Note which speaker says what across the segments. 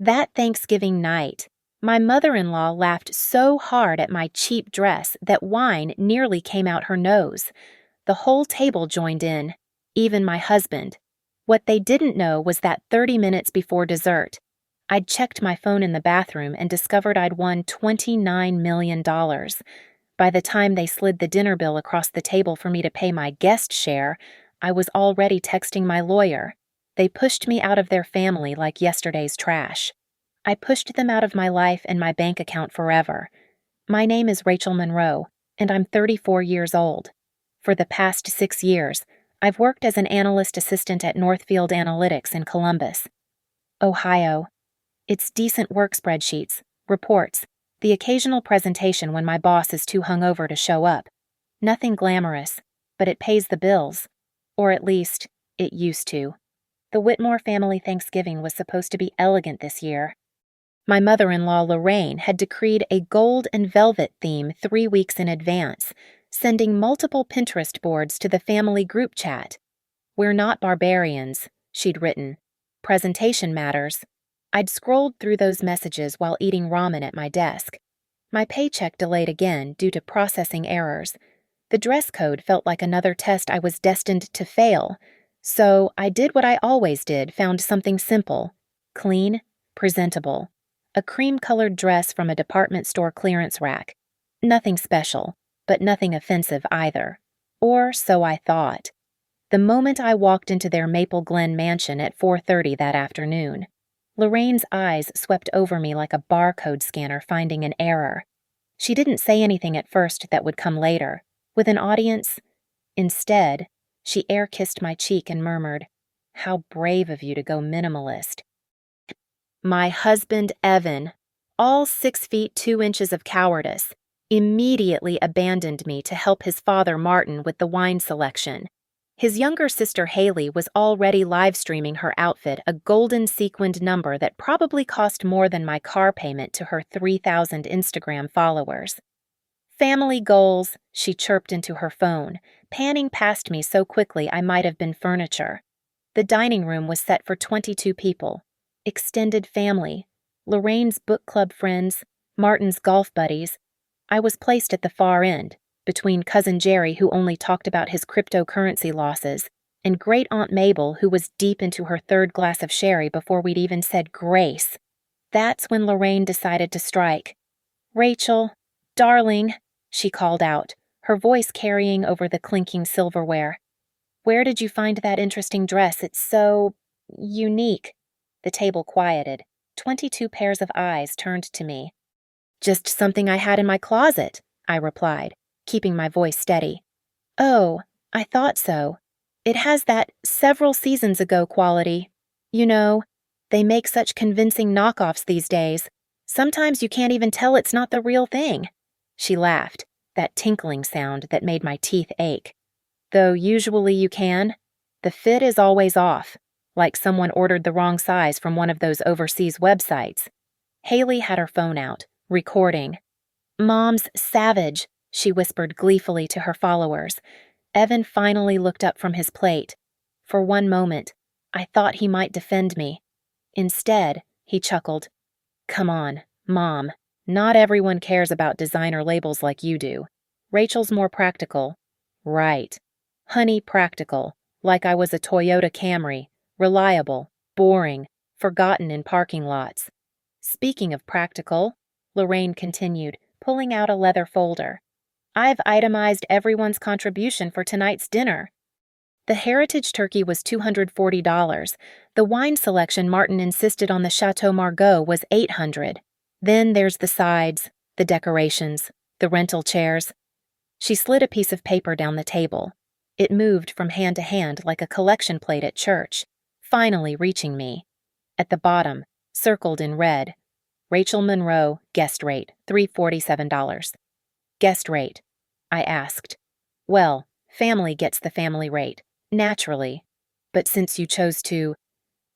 Speaker 1: That Thanksgiving night, my mother-in-law laughed so hard at my cheap dress that wine nearly came out her nose. The whole table joined in, even my husband. What they didn't know was that 30 minutes before dessert, I'd checked my phone in the bathroom and discovered I'd won $29 million. By the time they slid the dinner bill across the table for me to pay my guest share, I was already texting my lawyer. They pushed me out of their family like yesterday's trash. I pushed them out of my life and my bank account forever. My name is Rachel Monroe, and I'm 34 years old. For the past 6 years, I've worked as an analyst assistant at Northfield Analytics in Columbus, Ohio. It's decent work spreadsheets, reports, the occasional presentation when my boss is too hungover to show up. Nothing glamorous, but it pays the bills. Or at least, it used to. The Whitmore family Thanksgiving was supposed to be elegant this year. My mother-in-law Lorraine had decreed a gold and velvet theme 3 weeks in advance, sending multiple Pinterest boards to the family group chat. "We're not barbarians," she'd written. "Presentation matters." I'd scrolled through those messages while eating ramen at my desk. My paycheck delayed again due to processing errors. The dress code felt like another test I was destined to fail. So I did what I always did, found something simple, clean, presentable. A cream-colored dress from a department store clearance rack. Nothing special, but nothing offensive either. Or so I thought. The moment I walked into their Maple Glen mansion at 4:30 that afternoon, Lorraine's eyes swept over me like a barcode scanner finding an error. She didn't say anything at first that would come later. With an audience, instead, she air-kissed my cheek and murmured, "How brave of you to go minimalist." My husband, Evan, all 6 feet 2 inches of cowardice, immediately abandoned me to help his father Martin with the wine selection. His younger sister Haley was already live-streaming her outfit, a golden sequined number that probably cost more than my car payment to her 3,000 Instagram followers. "Family goals," she chirped into her phone, panning past me so quickly I might have been furniture. The dining room was set for 22 people. Extended family, Lorraine's book club friends, Martin's golf buddies. I was placed at the far end, between Cousin Jerry, who only talked about his cryptocurrency losses, and Great Aunt Mabel, who was deep into her 3rd glass of sherry before we'd even said grace. That's when Lorraine decided to strike. "Rachel, darling," she called out, her voice carrying over the clinking silverware. "Where did you find that interesting dress? It's so unique." The table quieted. 22 pairs of eyes turned to me. "Just something I had in my closet," I replied, keeping my voice steady. "Oh, I thought so. It has that several seasons ago quality. You know, they make such convincing knockoffs these days. Sometimes you can't even tell it's not the real thing." She laughed, that tinkling sound that made my teeth ache. "Though usually you can. The fit is always off, like someone ordered the wrong size from one of those overseas websites." Haley had her phone out, recording. "Mom's savage," she whispered gleefully to her followers. Evan finally looked up from his plate. For one moment, I thought he might defend me. Instead, he chuckled. "Come on, Mom. Not everyone cares about designer labels like you do. Rachel's more practical." "Right. Honey, practical. Like I was a Toyota Camry. Reliable, boring, forgotten in parking lots." "Speaking of practical," Lorraine continued, pulling out a leather folder, "I've itemized everyone's contribution for tonight's dinner." The heritage turkey was $240. The wine selection Martin insisted on the Chateau Margaux was $800. Then there's the sides, the decorations, the rental chairs. She slid a piece of paper down the table. It moved from hand to hand like a collection plate at church, finally reaching me. At the bottom, circled in red, "Rachel Monroe, guest rate, $347. "Guest rate?" I asked. "Well, family gets the family rate, naturally. But since you chose to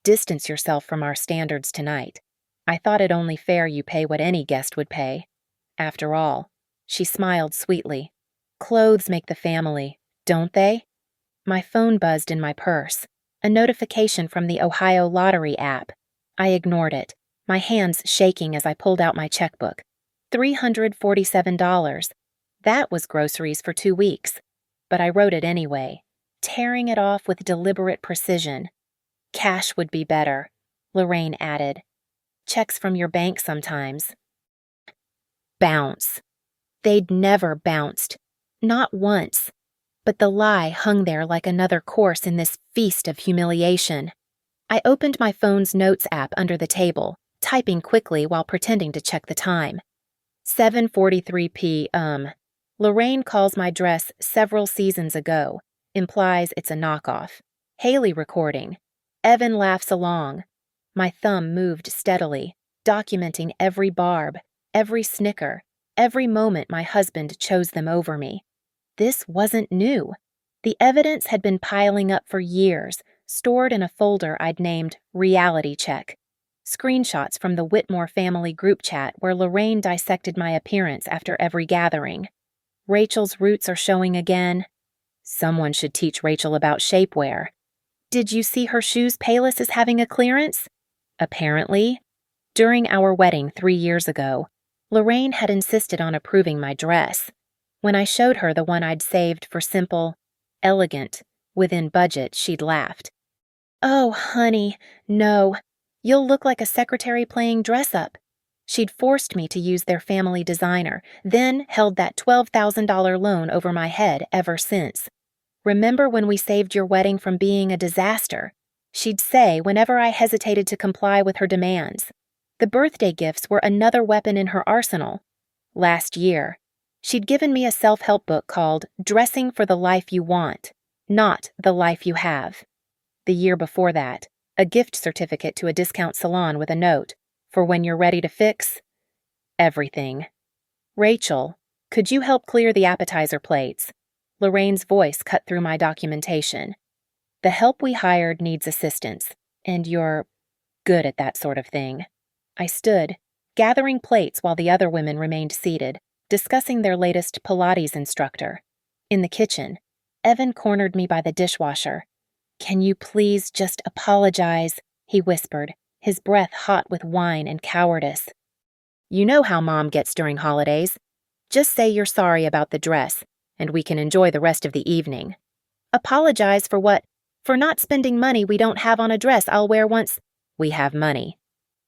Speaker 1: distance yourself from our standards tonight, I thought it only fair you pay what any guest would pay. After all," she smiled sweetly, "clothes make the family, don't they?" My phone buzzed in my purse, a notification from the Ohio Lottery app. I ignored it. my hands shaking as I pulled out my checkbook. $347. That was groceries for 2 weeks. But I wrote it anyway, tearing it off with deliberate precision. Cash would be better, Lorraine added. Checks from your bank sometimes. Bounce. They'd never bounced. Not once. But the lie hung there like another course in this feast of humiliation. I opened my phone's notes app under the table, typing quickly while pretending to check the time. 7:43 p.m. Lorraine calls my dress several seasons ago, implies it's a knockoff. Haley recording. Evan laughs along. My thumb moved steadily, documenting every barb, every snicker, every moment my husband chose them over me. This wasn't new. The evidence had been piling up for years, stored in a folder I'd named Reality Check. Screenshots from the Whitmore family group chat where Lorraine dissected my appearance after every gathering. Rachel's roots are showing again. Someone should teach Rachel about shapewear. Did you see her shoes Payless is having a clearance? Apparently. During our wedding 3 years ago, Lorraine had insisted on approving my dress. When I showed her the one I'd saved for simple, elegant, within budget, she'd laughed. Oh, honey, no. You'll look like a secretary playing dress-up. She'd forced me to use their family designer, then held that $12,000 loan over my head ever since. Remember when we saved your wedding from being a disaster? She'd say whenever I hesitated to comply with her demands. The birthday gifts were another weapon in her arsenal. Last year, she'd given me a self-help book called Dressing for the Life You Want, Not the Life You Have. The year before that, a gift certificate to a discount salon with a note, for when you're ready to fix everything. Rachel, could you help clear the appetizer plates? Lorraine's voice cut through my documentation. The help we hired needs assistance, and you're good at that sort of thing. I stood, gathering plates while the other women remained seated, discussing their latest Pilates instructor. In the kitchen, Evan cornered me by the dishwasher. Can you please just apologize? He whispered, his breath hot with wine and cowardice. You know how Mom gets during holidays. Just say you're sorry about the dress, and we can enjoy the rest of the evening. Apologize for what? For not spending money we don't have on a dress I'll wear once. We have money.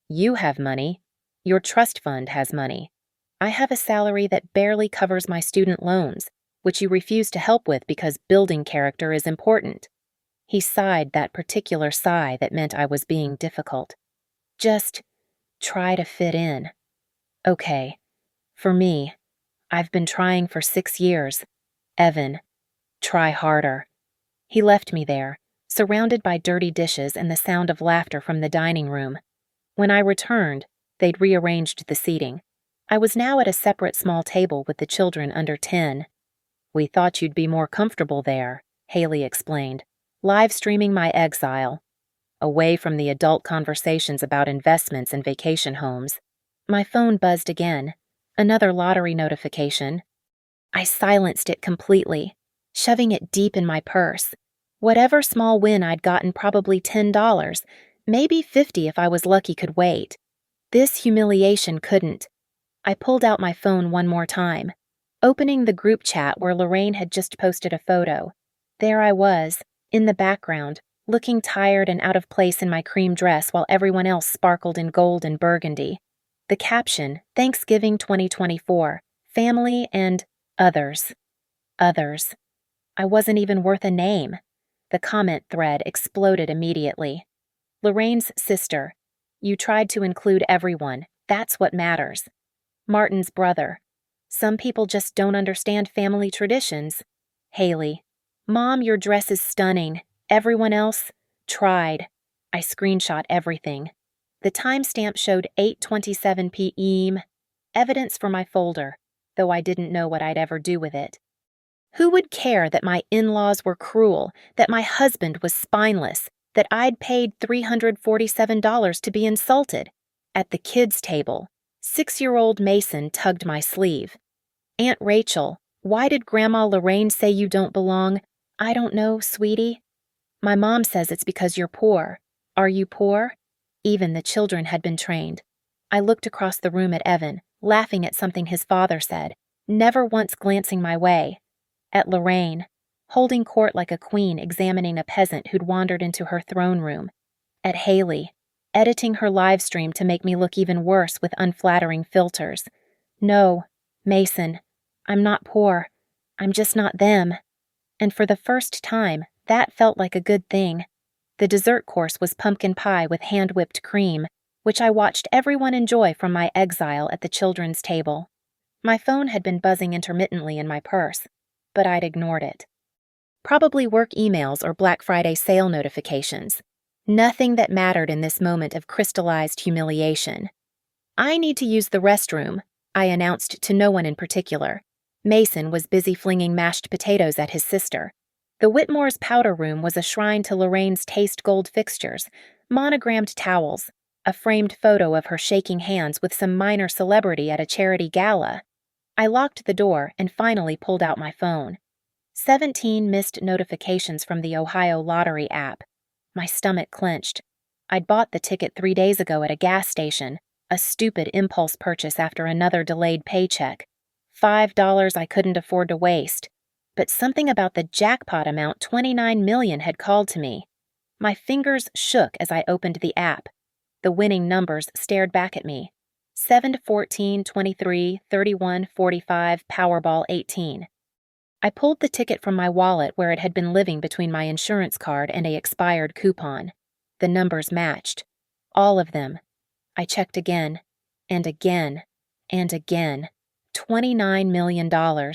Speaker 1: You have money. Your trust fund has money. I have a salary that barely covers my student loans, which you refuse to help with because building character is important. He sighed that particular sigh that meant I was being difficult. Just try to fit in. Okay. For me, I've been trying for 6 years. Evan, try harder. He left me there, surrounded by dirty dishes and the sound of laughter from the dining room. When I returned, they'd rearranged the seating. I was now at a separate small table with the children under 10. We thought you'd be more comfortable there, Haley explained, live streaming my exile. Away from the adult conversations about investments and vacation homes. My phone buzzed again. Another lottery notification. I silenced it completely, shoving it deep in my purse. Whatever small win I'd gotten, probably $10, maybe $50 if I was lucky, could wait. This humiliation couldn't. I pulled out my phone one more time, opening the group chat where Lorraine had just posted a photo. There I was, in the background, looking tired and out of place in my cream dress while everyone else sparkled in gold and burgundy. The caption, Thanksgiving 2024, family and others. Others. I wasn't even worth a name. The comment thread exploded immediately. Lorraine's sister. You tried to include everyone. That's what matters. Martin's brother. Some people just don't understand family traditions. Haley. Mom, your dress is stunning. Everyone else tried. I screenshot everything. The timestamp showed 8:27 p.m. Evidence for my folder, though I didn't know what I'd ever do with it. Who would care that my in-laws were cruel, that my husband was spineless, that I'd paid $347 to be insulted? At the kids' table, 6-year-old Mason tugged my sleeve. Aunt Rachel, why did Grandma Lorraine say you don't belong? I don't know, sweetie. My mom says it's because you're poor. Are you poor? Even the children had been trained. I looked across the room at Evan, laughing at something his father said, never once glancing my way. At Lorraine, holding court like a queen examining a peasant who'd wandered into her throne room. At Haley, editing her live stream to make me look even worse with unflattering filters. No, Mason, I'm not poor. I'm just not them. And for the first time, that felt like a good thing. The dessert course was pumpkin pie with hand-whipped cream, which I watched everyone enjoy from my exile at the children's table. My phone had been buzzing intermittently in my purse, but I'd ignored it. Probably work emails or Black Friday sale notifications. Nothing that mattered in this moment of crystallized humiliation. I need to use the restroom, I announced to no one in particular. Mason was busy flinging mashed potatoes at his sister. The Whitmore's powder room was a shrine to Lorraine's taste gold fixtures, monogrammed towels, a framed photo of her shaking hands with some minor celebrity at a charity gala. I locked the door and finally pulled out my phone. 17 missed notifications from the Ohio Lottery app. My stomach clenched. I'd bought the ticket 3 days ago at a gas station, a stupid impulse purchase after another delayed paycheck. $5 I couldn't afford to waste. But something about the jackpot amount, $29 million, had called to me. My fingers shook as I opened the app. The winning numbers stared back at me. 7 14 23 31 45 Powerball 18. I pulled the ticket from my wallet where it had been living between my insurance card and a expired coupon. The numbers matched. All of them. I checked again, and again, and again. $29 million.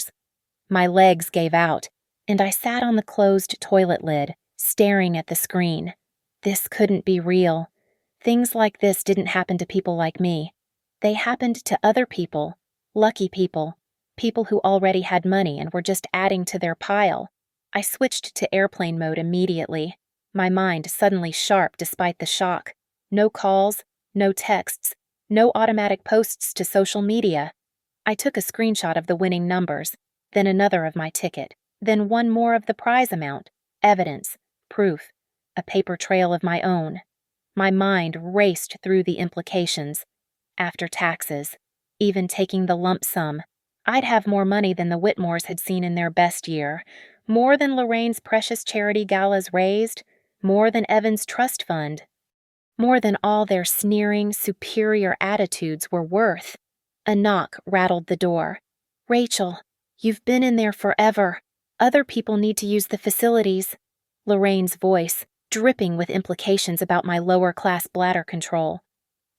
Speaker 1: My legs gave out, and I sat on the closed toilet lid, staring at the screen. This couldn't be real. Things like this didn't happen to people like me. They happened to other people, lucky people, people who already had money and were just adding to their pile. I switched to airplane mode immediately, my mind suddenly sharp despite the shock. No calls, no texts, no automatic posts to social media. I took a screenshot of the winning numbers, then another of my ticket, then one more of the prize amount, evidence, proof, a paper trail of my own. My mind raced through the implications. After taxes, even taking the lump sum, I'd have more money than the Whitmores had seen in their best year, more than Lorraine's precious charity galas raised, more than Evan's trust fund, more than all their sneering, superior attitudes were worth. A knock rattled the door. "Rachel, you've been in there forever. Other people need to use the facilities." Lorraine's voice, dripping with implications about my lower-class bladder control.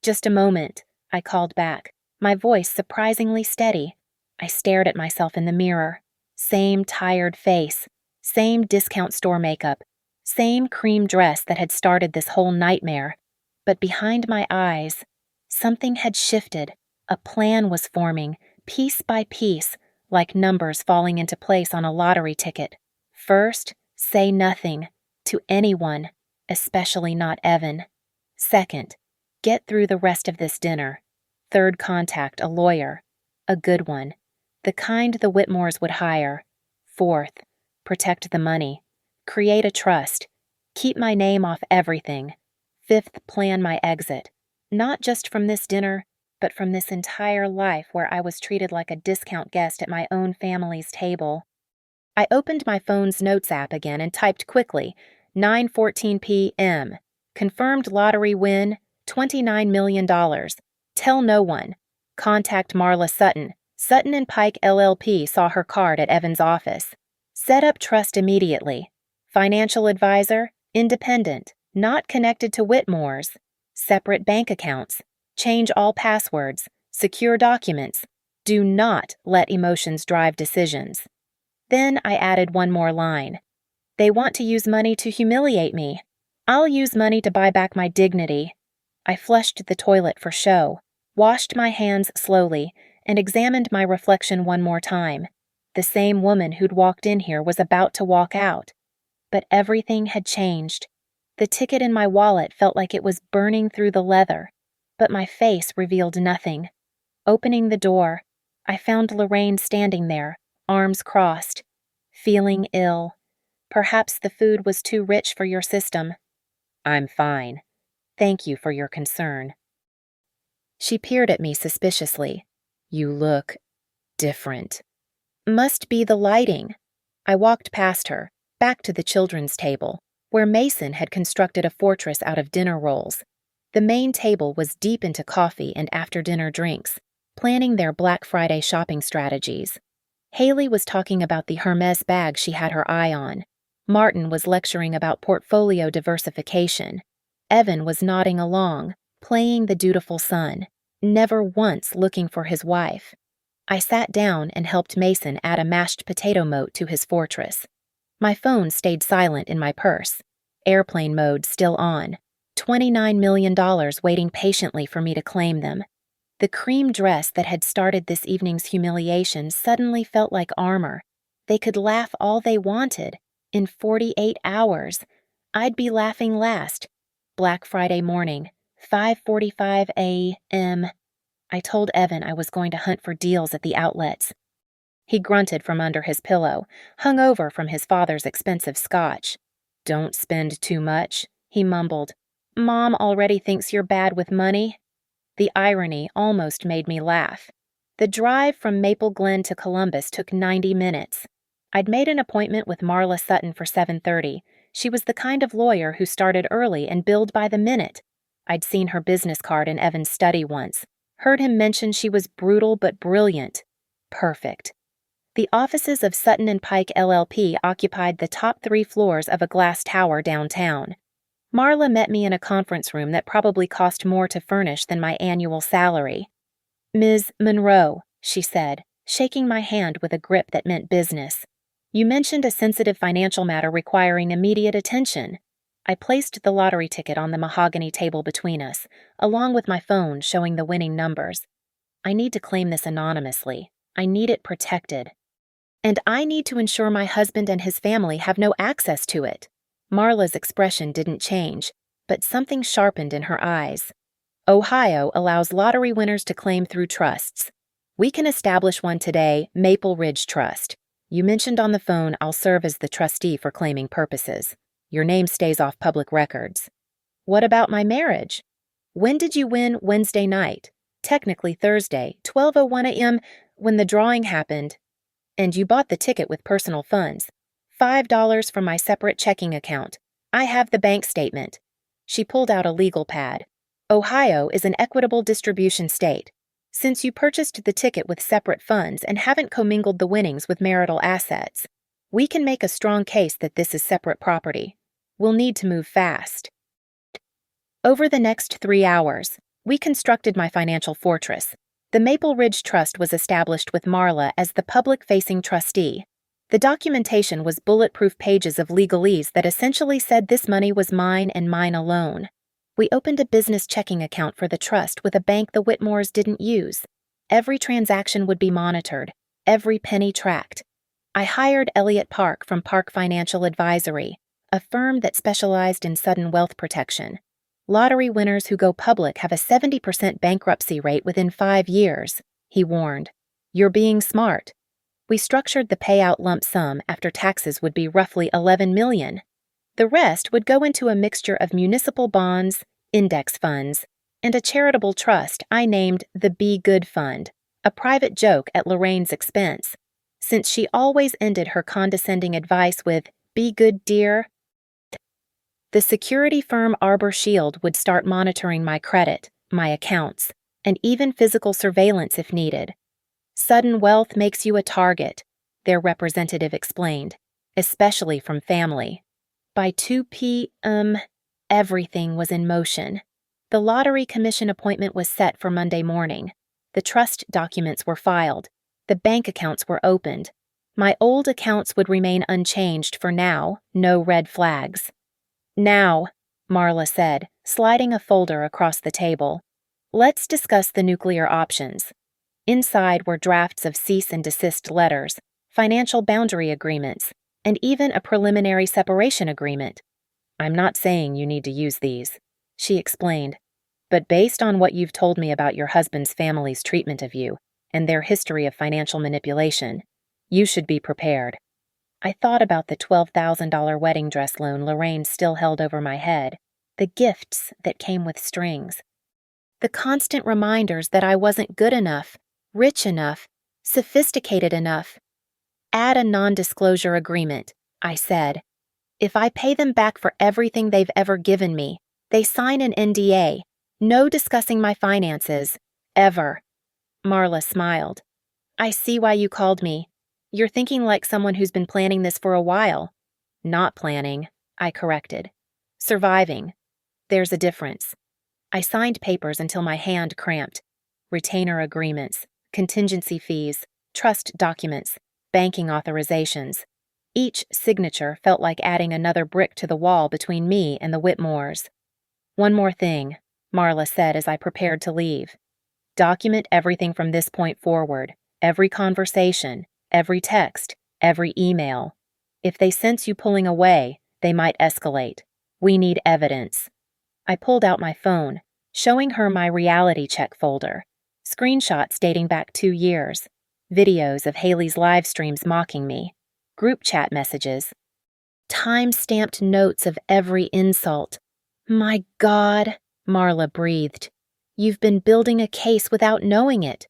Speaker 1: "Just a moment," I called back, my voice surprisingly steady. I stared at myself in the mirror. Same tired face, same discount store makeup, same cream dress that had started this whole nightmare. But behind my eyes, something had shifted. A plan was forming, piece by piece, like numbers falling into place on a lottery ticket. First, say nothing to anyone, especially not Evan. Second, get through the rest of this dinner. Third, contact a lawyer, a good one, the kind the Whitmores would hire. Fourth, protect the money, create a trust, keep my name off everything. Fifth, plan my exit, not just from this dinner, but from this entire life where I was treated like a discount guest at my own family's table. I opened my phone's notes app again and typed quickly, 9:14 p.m. Confirmed lottery win, $29 million. Tell no one. Contact Marla Sutton. Sutton and Pike LLP saw her card at Evan's office. Set up trust immediately. Financial advisor, independent, not connected to Whitmore's. Separate bank accounts. Change all passwords. Secure documents. Do not let emotions drive decisions. Then I added one more line. They want to use money to humiliate me. I'll use money to buy back my dignity. I flushed the toilet for show, washed my hands slowly, and examined my reflection one more time. The same woman who'd walked in here was about to walk out. But everything had changed. The ticket in my wallet felt like it was burning through the leather, but my face revealed nothing. Opening the door, I found Lorraine standing there, arms crossed, feeling ill. Perhaps the food was too rich for your system. I'm fine. Thank you for your concern. She peered at me suspiciously. You look different. Must be the lighting. I walked past her, back to the children's table, where Mason had constructed a fortress out of dinner rolls. The main table was deep into coffee and after-dinner drinks, planning their Black Friday shopping strategies. Haley was talking about the Hermes bag she had her eye on. Martin was lecturing about portfolio diversification. Evan was nodding along, playing the dutiful son, never once looking for his wife. I sat down and helped Mason add a mashed potato moat to his fortress. My phone stayed silent in my purse, airplane mode still on, $29 million waiting patiently for me to claim them. The cream dress that had started this evening's humiliation suddenly felt like armor. They could laugh all they wanted. In 48 hours, I'd be laughing last. Black Friday morning, 5:45 a.m. I told Evan I was going to hunt for deals at the outlets. He grunted from under his pillow, hungover from his father's expensive scotch. Don't spend too much, he mumbled. Mom already thinks you're bad with money. The irony almost made me laugh. The drive from Maple Glen to Columbus took 90 minutes. I'd made an appointment with Marla Sutton for 7:30. She was the kind of lawyer who started early and billed by the minute. I'd seen her business card in Evan's study once, heard him mention she was brutal but brilliant. Perfect. The offices of Sutton & Pike LLP occupied the top 3 floors of a glass tower downtown. Marla met me in a conference room that probably cost more to furnish than my annual salary. Ms. Monroe, she said, shaking my hand with a grip that meant business. You mentioned a sensitive financial matter requiring immediate attention. I placed the lottery ticket on the mahogany table between us, along with my phone showing the winning numbers. I need to claim this anonymously. I need it protected. And I need to ensure my husband and his family have no access to it. Marla's expression didn't change, but something sharpened in her eyes. Ohio allows lottery winners to claim through trusts. We can establish one today, Maple Ridge Trust. You mentioned on the phone I'll serve as the trustee for claiming purposes. Your name stays off public records. What about my marriage? When did you win Wednesday night? Technically Thursday, 12:01 a.m., when the drawing happened. And you bought the ticket with personal funds. $5 from my separate checking account. I have the bank statement. She pulled out a legal pad. Ohio is an equitable distribution state. Since you purchased the ticket with separate funds and haven't commingled the winnings with marital assets, we can make a strong case that this is separate property. We'll need to move fast. Over the next 3 hours, we constructed my financial fortress. The Maple Ridge Trust was established with Marla as the public-facing trustee. The documentation was bulletproof pages of legalese that essentially said this money was mine and mine alone. We opened a business checking account for the trust with a bank the Whitmores didn't use. Every transaction would be monitored, every penny tracked. I hired Elliott Park from Park Financial Advisory, a firm that specialized in sudden wealth protection. Lottery winners who go public have a 70% bankruptcy rate within 5 years, he warned. You're being smart. We structured the payout lump sum after taxes would be roughly $11 million. The rest would go into a mixture of municipal bonds, index funds, and a charitable trust I named the Be Good Fund, a private joke at Lorraine's expense, since she always ended her condescending advice with, "Be good, dear." The security firm Arbor Shield would start monitoring my credit, my accounts, and even physical surveillance if needed. Sudden wealth makes you a target, their representative explained, especially from family. By 2 p.m., everything was in motion. The lottery commission appointment was set for Monday morning. The trust documents were filed. The bank accounts were opened. My old accounts would remain unchanged for now, no red flags. Now, Marla said, sliding a folder across the table. Let's discuss the nuclear options. Inside were drafts of cease and desist letters, financial boundary agreements, and even a preliminary separation agreement. I'm not saying you need to use these, she explained, but based on what you've told me about your husband's family's treatment of you and their history of financial manipulation, you should be prepared. I thought about the $12,000 wedding dress loan Lorraine still held over my head, the gifts that came with strings. The constant reminders that I wasn't good enough, rich enough, sophisticated enough. Add a non-disclosure agreement, I said. If I pay them back for everything they've ever given me, they sign an NDA. No discussing my finances. Ever. Marla smiled. I see why you called me. You're thinking like someone who's been planning this for a while. Not planning, I corrected. Surviving. There's a difference. I signed papers until my hand cramped. Retainer agreements, contingency fees, trust documents, banking authorizations. Each signature felt like adding another brick to the wall between me and the Whitmores. One more thing, Marla said as I prepared to leave. Document everything from this point forward, every conversation, every text, every email. If they sense you pulling away, they might escalate. We need evidence. I pulled out my phone, showing her my reality check folder, screenshots dating back 2 years, videos of Haley's live streams mocking me, group chat messages, time-stamped notes of every insult. My God, Marla breathed. You've been building a case without knowing it.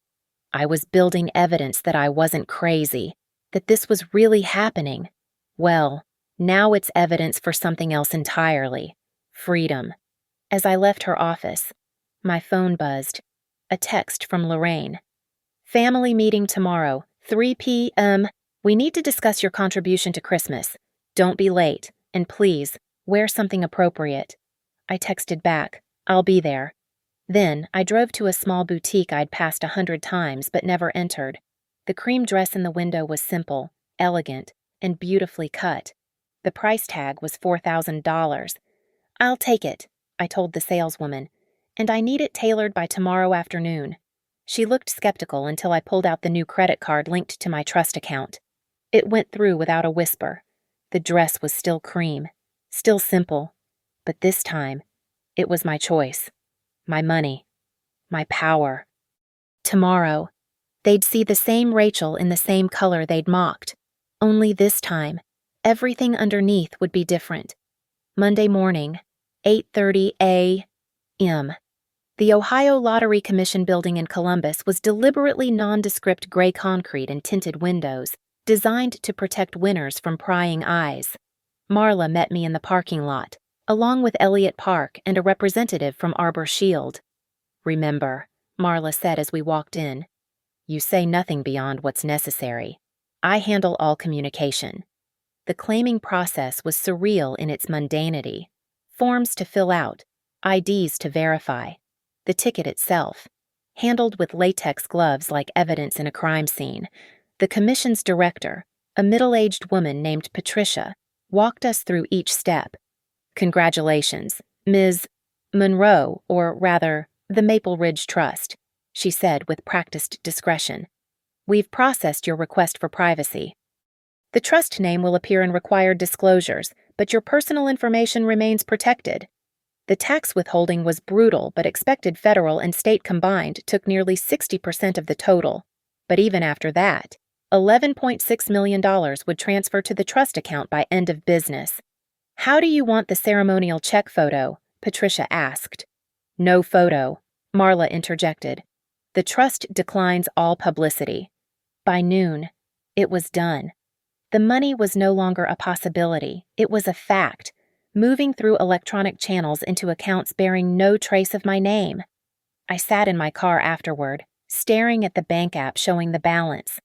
Speaker 1: I was building evidence that I wasn't crazy, that this was really happening. Well, now it's evidence for something else entirely. Freedom. As I left her office, my phone buzzed. A text from Lorraine. Family meeting tomorrow, 3 p.m. We need to discuss your contribution to Christmas. Don't be late, and please, wear something appropriate. I texted back, I'll be there. Then, I drove to a small boutique I'd passed 100 times but never entered. The cream dress in the window was simple, elegant, and beautifully cut. The price tag was $4,000. I'll take it, I told the saleswoman, and I need it tailored by tomorrow afternoon. She looked skeptical until I pulled out the new credit card linked to my trust account. It went through without a whisper. The dress was still cream, still simple, but this time, it was my choice. My money. My power. Tomorrow, they'd see the same Rachel in the same color they'd mocked. Only this time, everything underneath would be different. Monday morning, 8:30 a.m. The Ohio Lottery Commission building in Columbus was deliberately nondescript gray concrete and tinted windows, designed to protect winners from prying eyes. Marla met me in the parking lot, along with Elliott Park and a representative from Arbor Shield. Remember, Marla said as we walked in, you say nothing beyond what's necessary. I handle all communication. The claiming process was surreal in its mundanity. Forms to fill out, IDs to verify. The ticket itself, handled with latex gloves like evidence in a crime scene. The commission's director, a middle-aged woman named Patricia, walked us through each step. Congratulations, Ms. Monroe, or rather, the Maple Ridge Trust, she said with practiced discretion. We've processed your request for privacy. The trust name will appear in required disclosures, but your personal information remains protected. The tax withholding was brutal, but expected federal and state combined took nearly 60% of the total. But even after that, $11.6 million would transfer to the trust account by end of business. How do you want the ceremonial check photo? Patricia asked. No photo, Marla interjected. The trust declines all publicity. By noon, it was done. The money was no longer a possibility, it was a fact, moving through electronic channels into accounts bearing no trace of my name. I sat in my car afterward, staring at the bank app showing the balance.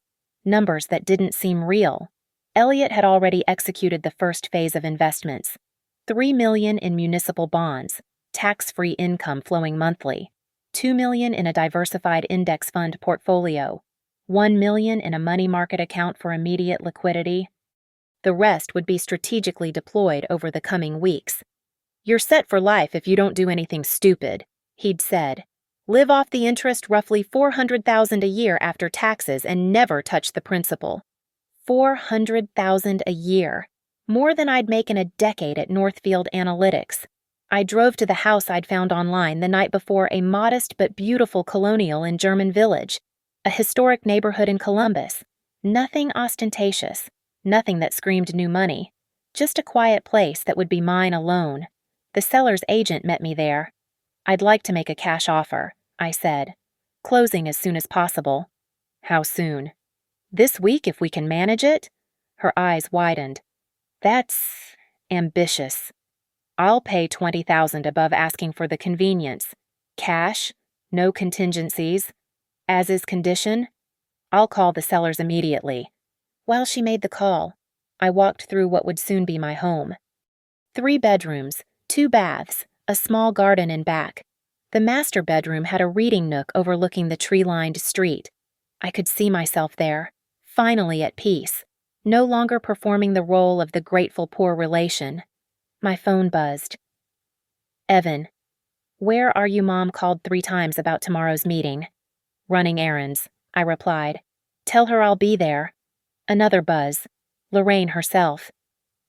Speaker 1: Numbers that didn't seem real. Elliott had already executed the first phase of investments. $3 million in municipal bonds, tax-free income flowing monthly. $2 million in a diversified index fund portfolio. $1 million in a money market account for immediate liquidity. The rest would be strategically deployed over the coming weeks. You're set for life if you don't do anything stupid, he'd said. Live off the interest roughly $400,000 a year after taxes and never touch the principal. $400,000 a year. More than I'd make in a decade at Northfield Analytics. I drove to the house I'd found online the night before, a modest but beautiful colonial in German Village, a historic neighborhood in Columbus. Nothing ostentatious, nothing that screamed new money, just a quiet place that would be mine alone. The seller's agent met me there. I'd like to make a cash offer, I said. Closing as soon as possible. How soon? This week if we can manage it? Her eyes widened. That's ambitious. I'll pay $20,000 above asking for the convenience. Cash, no contingencies. As is condition, I'll call the sellers immediately. While she made the call, I walked through what would soon be my home. 3 bedrooms, 2 baths, a small garden in back. The master bedroom had a reading nook overlooking the tree-lined street. I could see myself there, finally at peace, no longer performing the role of the grateful poor relation. My phone buzzed. Evan. Where are you? Mom called 3 times about tomorrow's meeting. Running errands, I replied. Tell her I'll be there. Another buzz. Lorraine herself.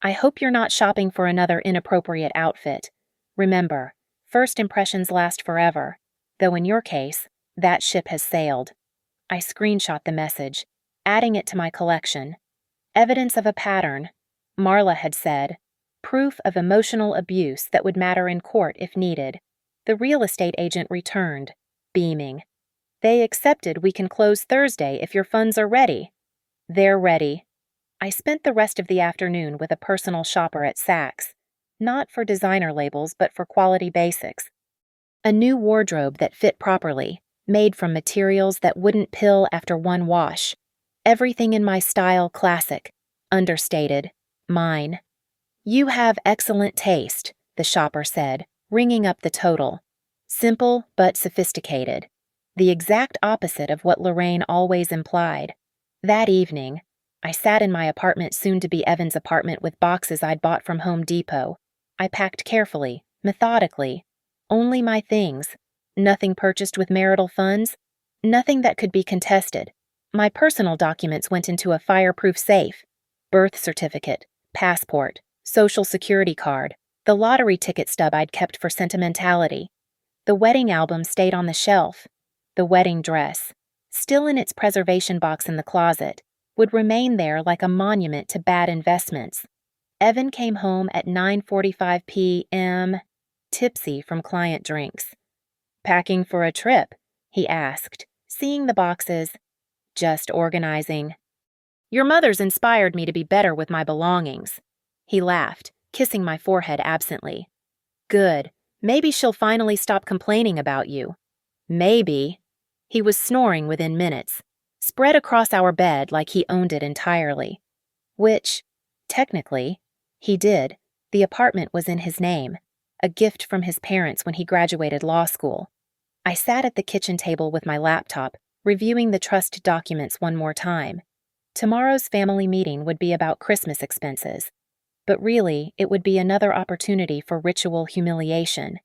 Speaker 1: I hope you're not shopping for another inappropriate outfit. Remember, first impressions last forever, though in your case, that ship has sailed. I screenshot the message, adding it to my collection. Evidence of a pattern, Marla had said. Proof of emotional abuse that would matter in court if needed. The real estate agent returned, beaming. They accepted we can close Thursday if your funds are ready. They're ready. I spent the rest of the afternoon with a personal shopper at Saks, not for designer labels but for quality basics. A new wardrobe that fit properly, made from materials that wouldn't pill after one wash. Everything in my style classic, understated, mine. You have excellent taste, the shopper said, ringing up the total. Simple but sophisticated. The exact opposite of what Lorraine always implied. That evening, I sat in my apartment, soon to be Evan's apartment, with boxes I'd bought from Home Depot. I packed carefully, methodically. Only my things. Nothing purchased with marital funds. Nothing that could be contested. My personal documents went into a fireproof safe. Birth certificate, passport, social security card, the lottery ticket stub I'd kept for sentimentality. The wedding album stayed on the shelf. The wedding dress, still in its preservation box in the closet, would remain there like a monument to bad investments. Evan came home at 9:45 p.m., tipsy from client drinks. Packing for a trip? He asked, seeing the boxes. Just organizing. Your mother's inspired me to be better with my belongings. He laughed, kissing my forehead absently. Good. Maybe she'll finally stop complaining about you. Maybe. He was snoring within minutes, spread across our bed like he owned it entirely. Which, technically, he did. The apartment was in his name, a gift from his parents when he graduated law school. I sat at the kitchen table with my laptop, reviewing the trust documents one more time. Tomorrow's family meeting would be about Christmas expenses. But really, it would be another opportunity for ritual humiliation.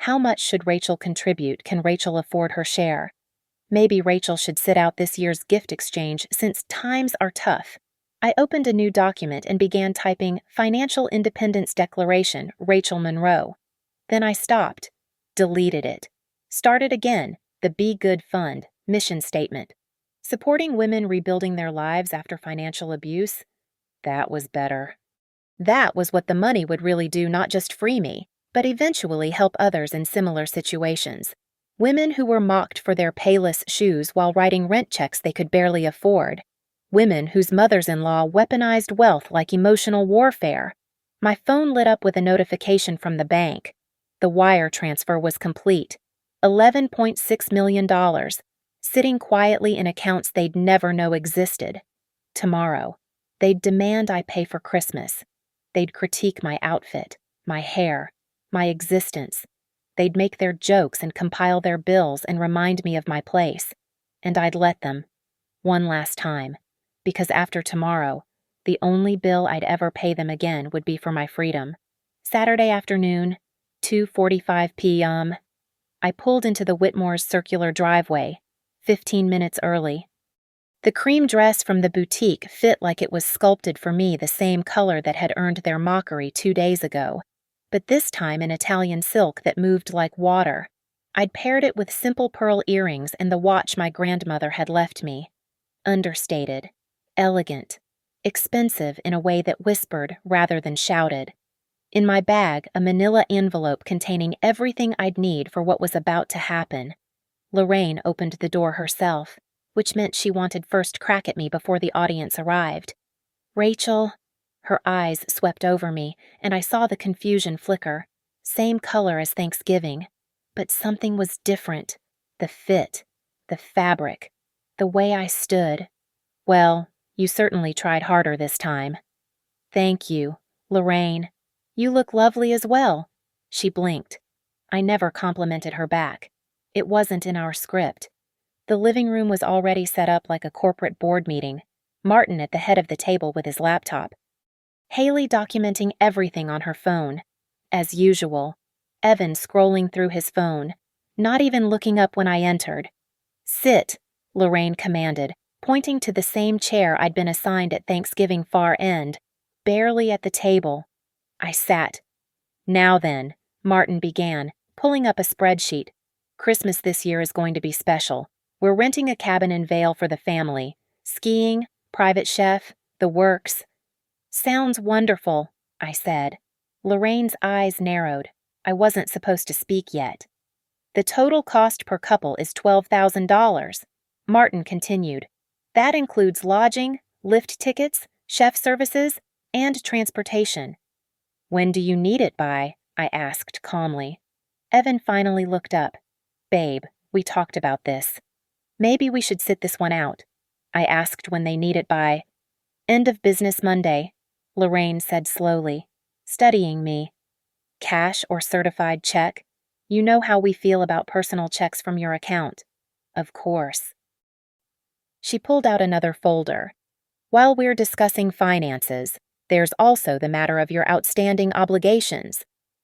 Speaker 1: How much should Rachel contribute? Can Rachel afford her share? Maybe Rachel should sit out this year's gift exchange since times are tough. I opened a new document and began typing Financial Independence Declaration, Rachel Monroe. Then I stopped, deleted it. Started again, the Be Good Fund, mission statement. Supporting women rebuilding their lives after financial abuse. That was better. That was what the money would really do, not just free me, but eventually help others in similar situations. Women who were mocked for their payless shoes while writing rent checks they could barely afford. Women whose mothers-in-law weaponized wealth like emotional warfare. My phone lit up with a notification from the bank. The wire transfer was complete. $11.6 million, sitting quietly in accounts they'd never know existed. Tomorrow, they'd demand I pay for Christmas. They'd critique my outfit, my hair, my existence. They'd make their jokes and compile their bills and remind me of my place. And I'd let them. One last time. Because after tomorrow, the only bill I'd ever pay them again would be for my freedom. Saturday afternoon, 2:45 p.m. I pulled into the Whitmore's circular driveway, 15 minutes early. The cream dress from the boutique fit like it was sculpted for me, the same color that had earned their mockery 2 days ago, but this time in Italian silk that moved like water. I'd paired it with simple pearl earrings and the watch my grandmother had left me. Understated, elegant, expensive in a way that whispered rather than shouted. In my bag, a manila envelope containing everything I'd need for what was about to happen. Lorraine opened the door herself, which meant she wanted first crack at me before the audience arrived. Rachel. Her eyes swept over me, and I saw the confusion flicker. Same color as Thanksgiving. But something was different. The fit, the fabric, the way I stood. Well, you certainly tried harder this time. Thank you, Lorraine. You look lovely as well. She blinked. I never complimented her back. It wasn't in our script. The living room was already set up like a corporate board meeting, Martin at the head of the table with his laptop. Haley documenting everything on her phone. As usual, Evan scrolling through his phone, not even looking up when I entered. Sit, Lorraine commanded, pointing to the same chair I'd been assigned at Thanksgiving far end, barely at the table. I sat. Now then, Martin began, pulling up a spreadsheet. Christmas this year is going to be special. We're renting a cabin in Vail for the family. Skiing, private chef, the works. Sounds wonderful, I said. Lorraine's eyes narrowed. I wasn't supposed to speak yet. The total cost per couple is $12,000. Martin continued. That includes lodging, lift tickets, chef services, and transportation. When do you need it by? I asked calmly. Evan finally looked up. Babe, we talked about this. Maybe we should sit this one out. I asked when they need it by. End of business Monday, Lorraine said slowly, studying me. Cash or certified check? You know how we feel about personal checks from your account. Of course. She pulled out another folder. While we're discussing finances, there's also the matter of your outstanding obligations.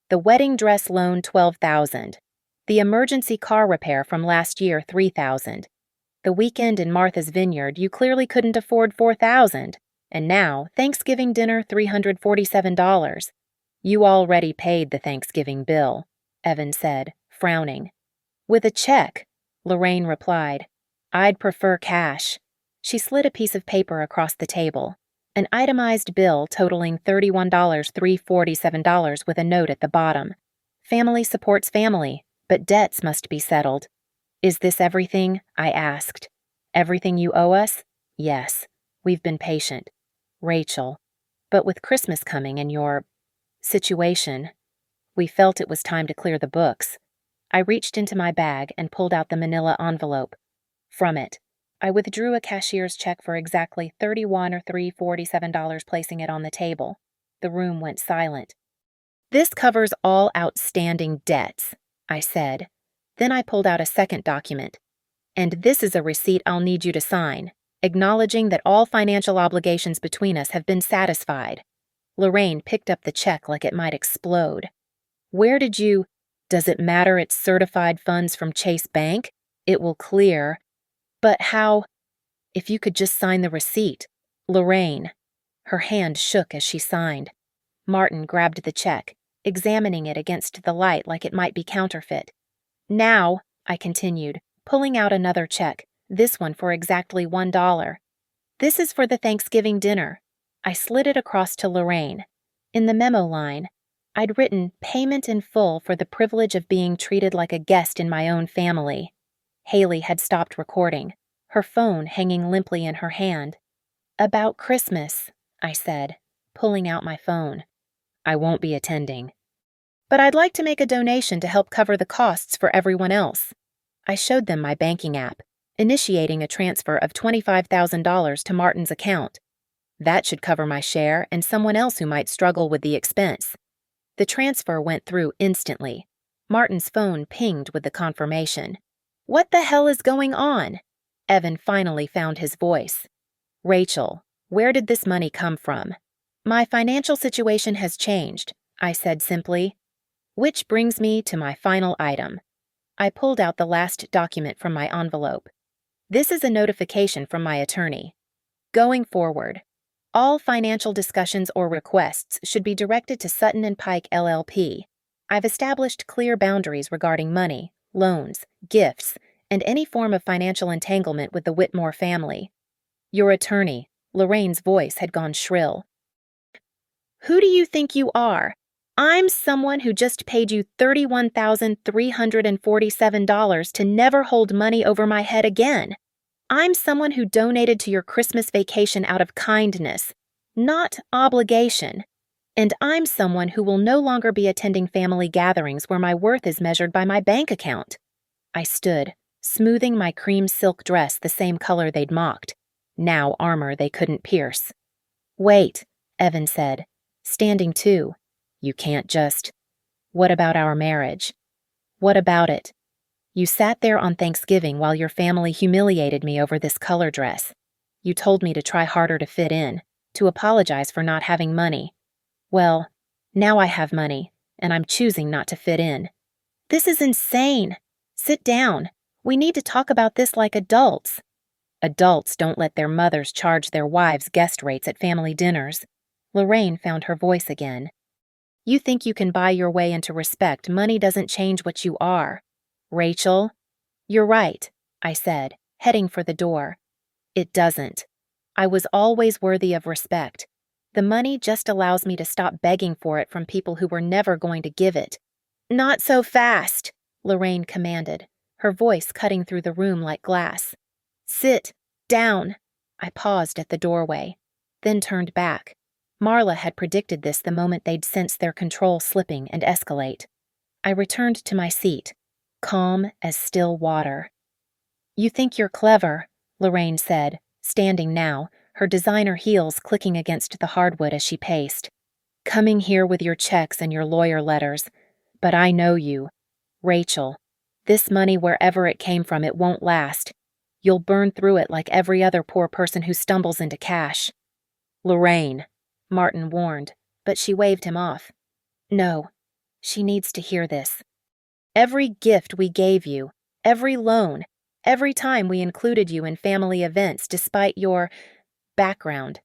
Speaker 1: The wedding dress loan, $12,000. The emergency car repair from last year, $3,000. The weekend in Martha's Vineyard, you clearly couldn't afford $4,000. And now, Thanksgiving dinner, $347. You already paid the Thanksgiving bill, Evan said, frowning. With a check, Lorraine replied. I'd prefer cash. She slid a piece of paper across the table. An itemized bill totaling $31,347 with a note at the bottom. Family supports family, but debts must be settled. Is this everything? I asked. Everything you owe us? Yes. We've been patient. Rachel. But with Christmas coming and your situation, we felt it was time to clear the books. I reached into my bag and pulled out the manila envelope. From it, I withdrew a cashier's check for exactly $31,347, placing it on the table. The room went silent. This covers all outstanding debts, I said. Then I pulled out a second document. And this is a receipt I'll need you to sign, acknowledging that all financial obligations between us have been satisfied. Lorraine picked up the check like it might explode. Where did you— Does it matter it's certified funds from Chase Bank? It will clear. But how— If you could just sign the receipt. Lorraine. Her hand shook as she signed. Martin grabbed the check, examining it against the light like it might be counterfeit. Now, I continued, pulling out another check, this one for exactly $1. This is for the Thanksgiving dinner. I slid it across to Lorraine. In the memo line, I'd written payment in full for the privilege of being treated like a guest in my own family. Haley had stopped recording, her phone hanging limply in her hand. About Christmas, I said, pulling out my phone. I won't be attending. But I'd like to make a donation to help cover the costs for everyone else. I showed them my banking app, initiating a transfer of $25,000 to Martin's account. That should cover my share and someone else who might struggle with the expense. The transfer went through instantly. Martin's phone pinged with the confirmation. What the hell is going on? Evan finally found his voice. Rachel, where did this money come from? My financial situation has changed, I said simply. Which brings me to my final item. I pulled out the last document from my envelope. This is a notification from my attorney. Going forward, all financial discussions or requests should be directed to Sutton & Pike LLP. I've established clear boundaries regarding money, loans, gifts, and any form of financial entanglement with the Whitmore family. Your attorney, Lorraine's voice had gone shrill. Who do you think you are? I'm someone who just paid you $31,347 to never hold money over my head again. I'm someone who donated to your Christmas vacation out of kindness, not obligation. And I'm someone who will no longer be attending family gatherings where my worth is measured by my bank account. I stood, smoothing my cream silk dress the same color they'd mocked, now armor they couldn't pierce. Wait, Evan said, standing too. You can't just. What about our marriage? What about it? You sat there on Thanksgiving while your family humiliated me over this color dress. You told me to try harder to fit in, to apologize for not having money. Well, now I have money, and I'm choosing not to fit in. This is insane. Sit down. We need to talk about this like adults. Adults don't let their mothers charge their wives guest rates at family dinners. Lorraine found her voice again. You think you can buy your way into respect. Money doesn't change what you are. Rachel? You're right, I said, heading for the door. It doesn't. I was always worthy of respect. The money just allows me to stop begging for it from people who were never going to give it. Not so fast, Lorraine commanded, her voice cutting through the room like glass. Sit down. I paused at the doorway, then turned back. Marla had predicted this the moment they'd sensed their control slipping and escalate. I returned to my seat, calm as still water. You think you're clever, Lorraine said, standing now, her designer heels clicking against the hardwood as she paced. Coming here with your checks and your lawyer letters. But I know you. Rachel, this money, wherever it came from, it won't last. You'll burn through it like every other poor person who stumbles into cash. Lorraine, Martin warned, but she waved him off. No, she needs to hear this. Every gift we gave you, every loan, every time we included you in family events despite your background,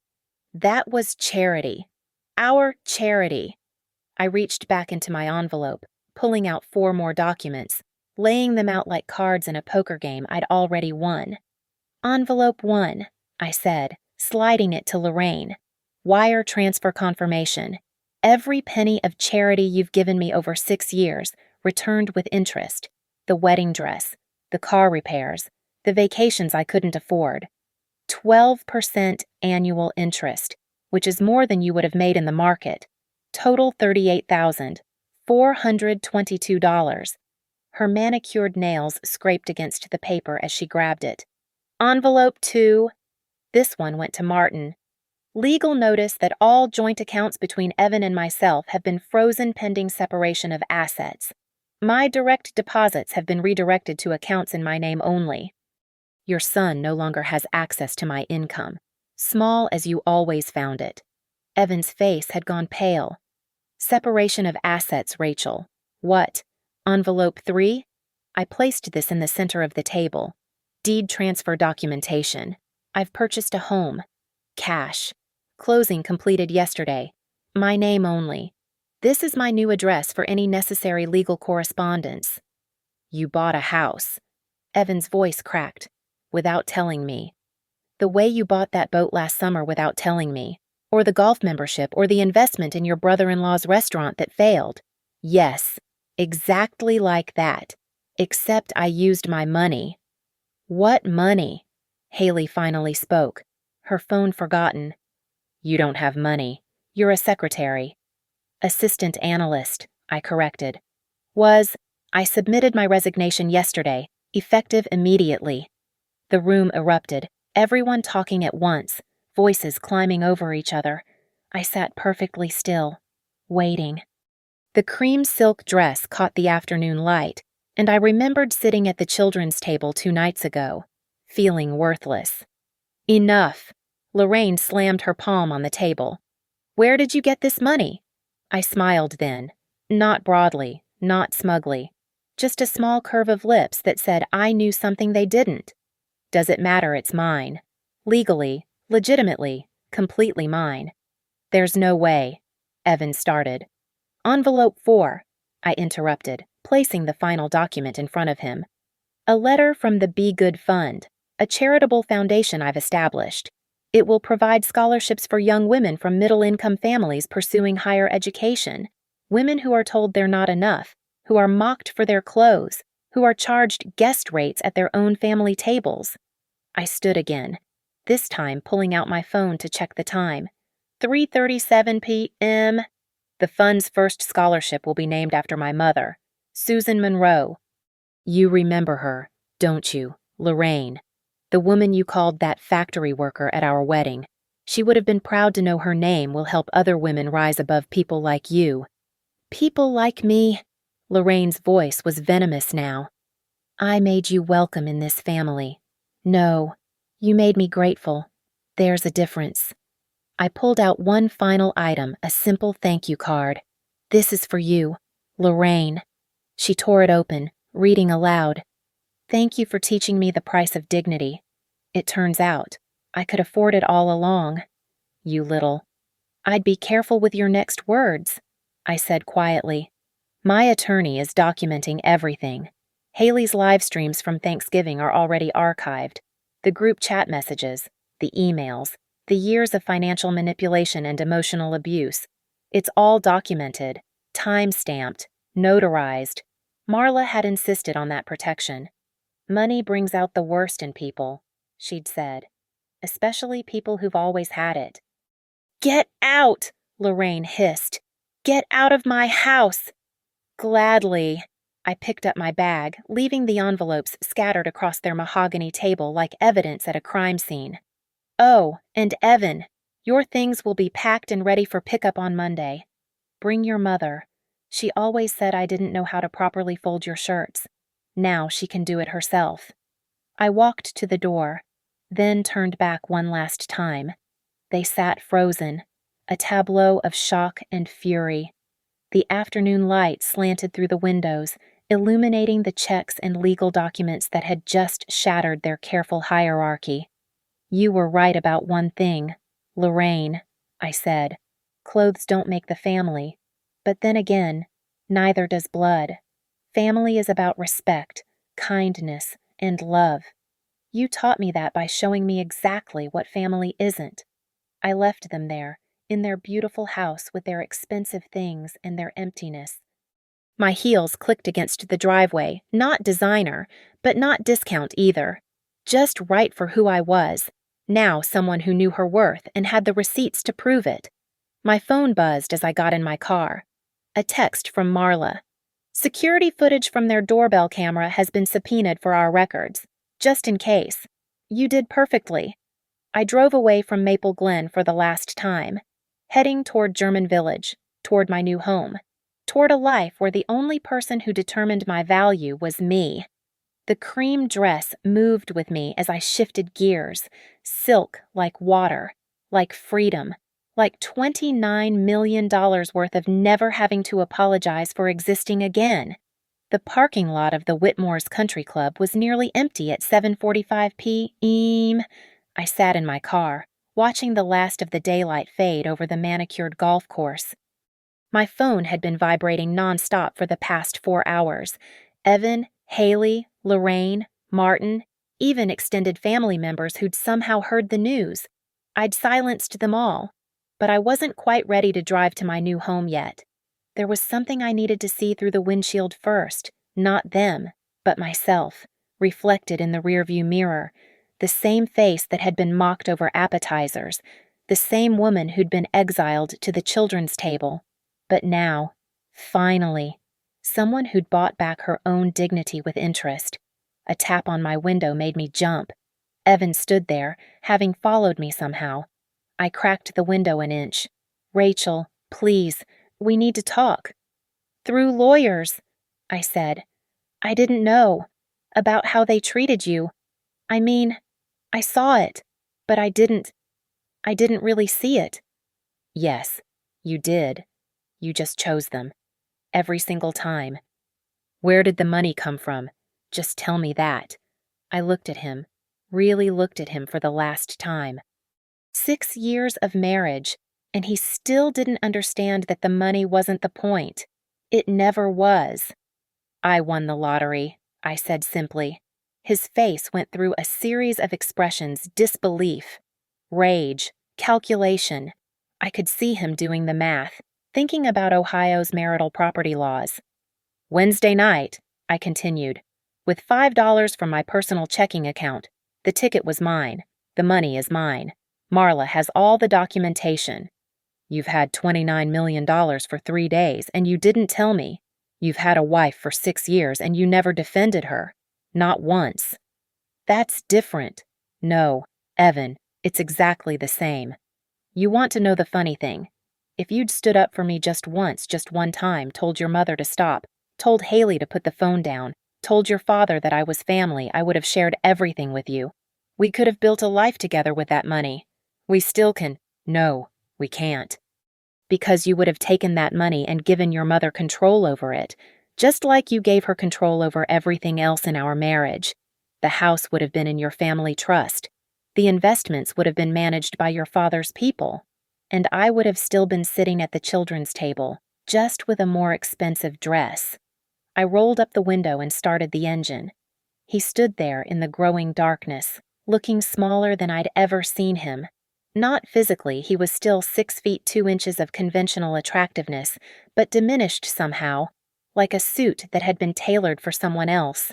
Speaker 1: that was charity. Our charity. I reached back into my envelope, pulling out 4 more documents, laying them out like cards in a poker game I'd already won. Envelope 1, I said, sliding it to Lorraine. Wire transfer confirmation. Every penny of charity you've given me over 6 years, returned with interest. The wedding dress, the car repairs, the vacations I couldn't afford. 12% annual interest, which is more than you would have made in the market. Total $38,422. Her manicured nails scraped against the paper as she grabbed it. Envelope 2. This one went to Martin. Legal notice that all joint accounts between Evan and myself have been frozen pending separation of assets. My direct deposits have been redirected to accounts in my name only. Your son no longer has access to my income, small as you always found it. Evan's face had gone pale. Separation of assets, Rachel. What? Envelope 3? I placed this in the center of the table. Deed transfer documentation. I've purchased a home. Cash. Closing completed yesterday. My name only. This is my new address for any necessary legal correspondence. You bought a house. Evan's voice cracked. Without telling me. The way you bought that boat last summer without telling me. Or the golf membership or the investment in your brother-in-law's restaurant that failed. Yes, exactly like that. Except I used my money. What money? Haley finally spoke, her phone forgotten. You don't have money. You're a secretary. Assistant analyst, I corrected. I submitted my resignation yesterday, effective immediately. The room erupted, everyone talking at once, voices climbing over each other. I sat perfectly still, waiting. The cream silk dress caught the afternoon light, and I remembered sitting at the children's table 2 nights ago, feeling worthless. Enough. Lorraine slammed her palm on the table. Where did you get this money? I smiled then, not broadly, not smugly, just a small curve of lips that said I knew something they didn't. Does it matter? It's mine. Legally, legitimately, completely mine. There's no way, Evan started. Envelope 4, I interrupted, placing the final document in front of him. A letter from the Be Good Fund, a charitable foundation I've established. It will provide scholarships for young women from middle-income families pursuing higher education. Women who are told they're not enough, who are mocked for their clothes, who are charged guest rates at their own family tables. I stood again, this time pulling out my phone to check the time. 3:37 p.m. The fund's first scholarship will be named after my mother, Susan Monroe. You remember her, don't you, Lorraine? The woman you called that factory worker at our wedding. She would have been proud to know her name will help other women rise above people like you. People like me? Lorraine's voice was venomous now. I made you welcome in this family. No, you made me grateful. There's a difference. I pulled out one final item, a simple thank you card. This is for you, Lorraine. She tore it open, reading aloud. Thank you for teaching me the price of dignity. It turns out, I could afford it all along. You little. I'd be careful with your next words, I said quietly. My attorney is documenting everything. Haley's live streams from Thanksgiving are already archived. The group chat messages, the emails, the years of financial manipulation and emotional abuse. It's all documented, time-stamped, notarized. Marla had insisted on that protection. Money brings out the worst in people, she'd said, especially people who've always had it. Get out, Lorraine hissed. Get out of my house. Gladly. I picked up my bag, leaving the envelopes scattered across their mahogany table like evidence at a crime scene. Oh, and Evan, your things will be packed and ready for pickup on Monday. Bring your mother. She always said I didn't know how to properly fold your shirts. Now she can do it herself. I walked to the door, then turned back one last time. They sat frozen, a tableau of shock and fury. The afternoon light slanted through the windows, illuminating the checks and legal documents that had just shattered their careful hierarchy. You were right about one thing, Lorraine, I said. Clothes don't make the family. But then again, neither does blood. Family is about respect, kindness, and love. You taught me that by showing me exactly what family isn't. I left them there, in their beautiful house with their expensive things and their emptiness. My heels clicked against the driveway, not designer, but not discount either. Just right for who I was, now someone who knew her worth and had the receipts to prove it. My phone buzzed as I got in my car. A text from Marla. Security footage from their doorbell camera has been subpoenaed for our records, just in case. You did perfectly. I drove away from Maple Glen for the last time, heading toward German Village, toward my new home, toward a life where the only person who determined my value was me. The cream dress moved with me as I shifted gears, silk like water, like freedom, like $29 million worth of never having to apologize for existing again. The parking lot of the Whitmore's Country Club was nearly empty at 7:45 p.m. I sat in my car, watching the last of the daylight fade over the manicured golf course. My phone had been vibrating nonstop for the past 4 hours. Evan, Haley, Lorraine, Martin, even extended family members who'd somehow heard the news. I'd silenced them all, but I wasn't quite ready to drive to my new home yet. There was something I needed to see through the windshield first, not them, but myself, reflected in the rearview mirror, the same face that had been mocked over appetizers, the same woman who'd been exiled to the children's table. But now, finally, someone who'd bought back her own dignity with interest. A tap on my window made me jump. Evan stood there, having followed me somehow. I cracked the window an inch. Rachel, please, we need to talk. Through lawyers, I said. I didn't know. About how they treated you. I mean, I saw it, but I didn't really see it. Yes, you did. You just chose them. Every single time. Where did the money come from? Just tell me that. I looked at him, really looked at him for the last time. 6 years of marriage, and he still didn't understand that the money wasn't the point. It never was. I won the lottery, I said simply. His face went through a series of expressions: disbelief, rage, calculation. I could see him doing the math. thinking about Ohio's marital property laws. Wednesday night, I continued, with $5 from my personal checking account. The ticket was mine. The money is mine. Marla has all the documentation. You've had $29 million for 3 days, and you didn't tell me. You've had a wife for 6 years, and you never defended her. Not once. That's different. No, Evan, it's exactly the same. You want to know the funny thing? If you'd stood up for me just once, just one time, told your mother to stop, told Haley to put the phone down, told your father that I was family, I would have shared everything with you. We could have built a life together with that money. We still can. No, we can't. Because you would have taken that money and given your mother control over it, just like you gave her control over everything else in our marriage. The house would have been in your family trust. The investments would have been managed by your father's people. And I would have still been sitting at the children's table, just with a more expensive dress. I rolled up the window and started the engine. He stood there in the growing darkness, looking smaller than I'd ever seen him. Not physically, he was still 6 feet 2 inches of conventional attractiveness, but diminished somehow, like a suit that had been tailored for someone else.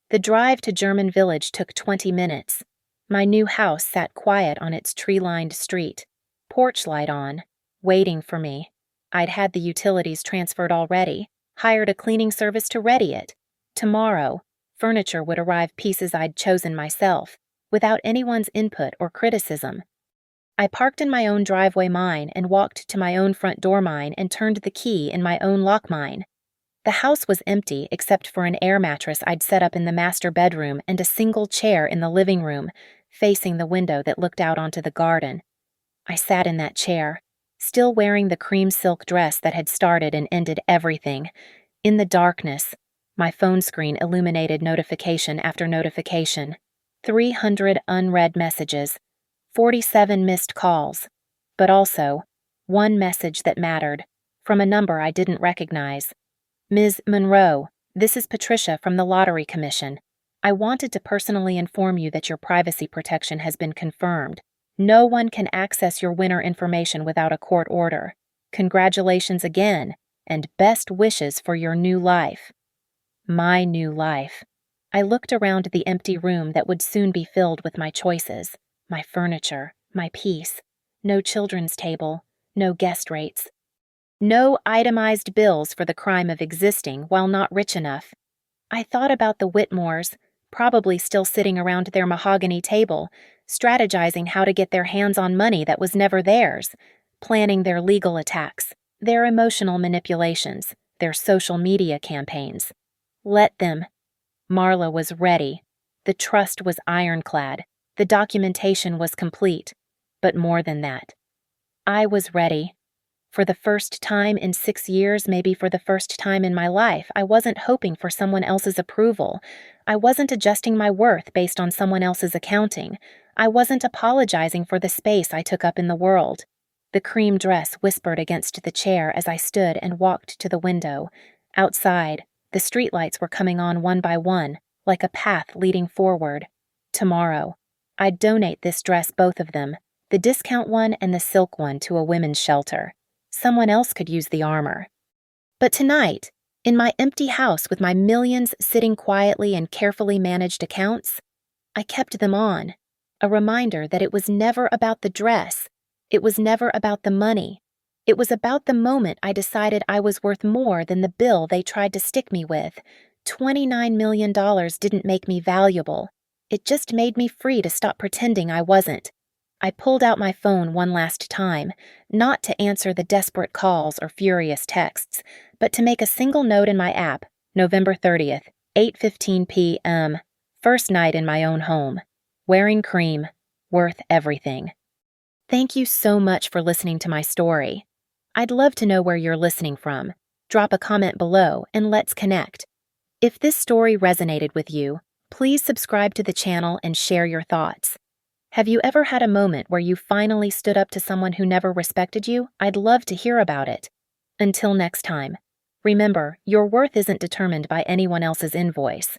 Speaker 1: The drive to German Village took 20 minutes. My new house sat quiet on its tree-lined street, porch light on, waiting for me. I'd had the utilities transferred already, hired a cleaning service to ready it. Tomorrow, furniture would arrive, pieces I'd chosen myself, without anyone's input or criticism. I parked in my own driveway mine and walked to my own front door mine and turned the key in my own lock mine. The house was empty except for an air mattress I'd set up in the master bedroom and a single chair in the living room, facing the window that looked out onto the garden. I sat in that chair, still wearing the cream silk dress that had started and ended everything. In the darkness, my phone screen illuminated notification after notification. 300 unread messages, 47 missed calls, but also one message that mattered, from a number I didn't recognize. Ms. Monroe, this is Patricia from the Lottery Commission. I wanted to personally inform you that your privacy protection has been confirmed. No one can access your winner information without a court order. Congratulations again, and best wishes for your new life. My new life. I looked around the empty room that would soon be filled with my choices, my furniture, my peace. No children's table, no guest rates. No itemized bills for the crime of existing while not rich enough. I thought about the Whitmores, probably still sitting around their mahogany table, strategizing how to get their hands on money that was never theirs, planning their legal attacks, their emotional manipulations, their social media campaigns. Let them. Marla was ready. The trust was ironclad. The documentation was complete. But more than that, I was ready. For the first time in 6 years, maybe for the first time in my life, I wasn't hoping for someone else's approval. I wasn't adjusting my worth based on someone else's accounting. I wasn't apologizing for the space I took up in the world. The cream dress whispered against the chair as I stood and walked to the window. Outside, the streetlights were coming on one by one, like a path leading forward. Tomorrow, I'd donate this dress, both of them, the discount one and the silk one, to a women's shelter. Someone else could use the armor. But tonight, in my empty house with my millions sitting quietly in carefully managed accounts, I kept them on, a reminder that it was never about the dress. It was never about the money. It was about the moment I decided I was worth more than the bill they tried to stick me with. $29 million didn't make me valuable. It just made me free to stop pretending I wasn't. I pulled out my phone one last time, not to answer the desperate calls or furious texts, but to make a single note in my app, November 30th, 8:15 p.m., first night in my own home. Wearing cream, worth everything. Thank you so much for listening to my story. I'd love to know where you're listening from. Drop a comment below and let's connect. If this story resonated with you, please subscribe to the channel and share your thoughts. Have you ever had a moment where you finally stood up to someone who never respected you? I'd love to hear about it. Until next time, remember, your worth isn't determined by anyone else's invoice.